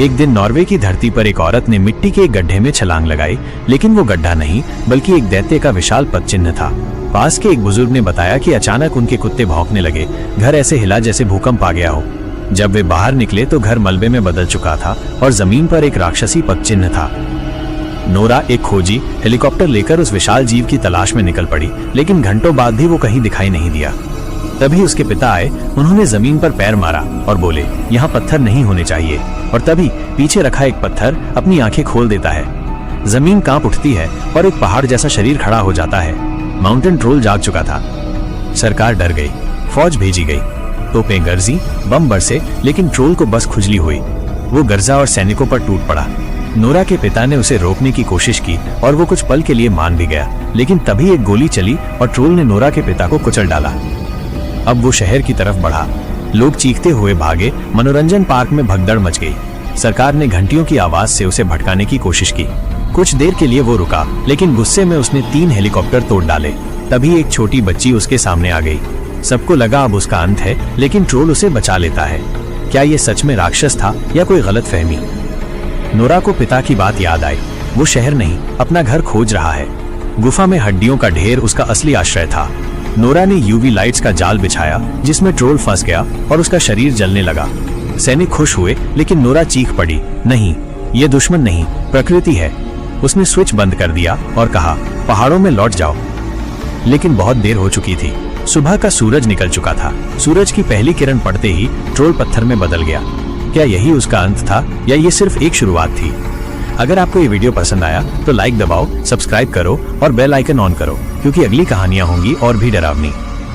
एक दिन नॉर्वे की धरती पर एक औरत ने मिट्टी के एक गड्ढे में छलांग लगाई, लेकिन वो गड्ढा नहीं बल्कि एक दैत्य का विशाल पद चिन्ह था। पास के एक बुजुर्ग ने बताया कि अचानक उनके कुत्ते भौंकने लगे। घर ऐसे हिला जैसे भूकंप आ गया हो। जब वे बाहर निकले तो घर मलबे में बदल चुका था और जमीन पर एक राक्षसी पद चिन्ह था। नोरा, एक खोजी, हेलीकॉप्टर लेकर उस विशाल जीव की तलाश में निकल पड़ी, लेकिन घंटों बाद भी वो कहीं दिखाई नहीं दिया। तभी उसके पिता आए। उन्होंने जमीन पर पैर मारा और बोले, यहाँ पत्थर नहीं होने चाहिए। और तभी पीछे रखा एक पत्थर अपनी आंखें खोल देता है। जमीन कांप उठती है और एक पहाड़ जैसा शरीर खड़ा हो जाता है। माउंटेन ट्रोल जाग चुका था। सरकार डर गई, फौज भेजी गई, तोपें गरजी, बम बरसे, लेकिन ट्रोल को बस खुजली हुई। वो गर्जा और सैनिकों पर टूट पड़ा। नोरा के पिता ने उसे रोकने की कोशिश की और वो कुछ पल के लिए मान भी गया, लेकिन तभी एक गोली चली और ट्रोल ने नोरा के पिता को कुचल डाला। अब वो शहर की तरफ बढ़ा। लोग चीखते हुए भागे। मनोरंजन पार्क में भगदड़ मच गई। सरकार ने घंटियों की आवाज से उसे भटकाने की कोशिश की। कुछ देर के लिए वो रुका, लेकिन गुस्से में उसने 3 हेलीकॉप्टर तोड़ डाले। तभी एक छोटी बच्ची उसके सामने आ गई। सबको लगा अब उसका अंत है, लेकिन ट्रोल उसे बचा लेता है। क्या ये सच में राक्षस था या कोई गलतफहमी? नोरा को पिता की बात याद आई। वो शहर नहीं, अपना घर खोज रहा है। गुफा में हड्डियों का ढेर उसका असली आश्रय था। नोरा ने यूवी लाइट्स का जाल बिछाया, जिसमें ट्रोल फंस गया और उसका शरीर जलने लगा। सैनिक खुश हुए, लेकिन नोरा चीख पड़ी, नहीं, ये दुश्मन नहीं, प्रकृति है। उसने स्विच बंद कर दिया और कहा, पहाड़ों में लौट जाओ। लेकिन बहुत देर हो चुकी थी। सुबह का सूरज निकल चुका था। सूरज की पहली किरण पड़ते ही ट्रोल पत्थर में बदल गया। क्या यही उसका अंत था या ये सिर्फ एक शुरुआत थी? अगर आपको ये वीडियो पसंद आया तो लाइक दबाओ, सब्सक्राइब करो और बेल आइकन ऑन करो, क्योंकि अगली कहानियां होंगी और भी डरावनी।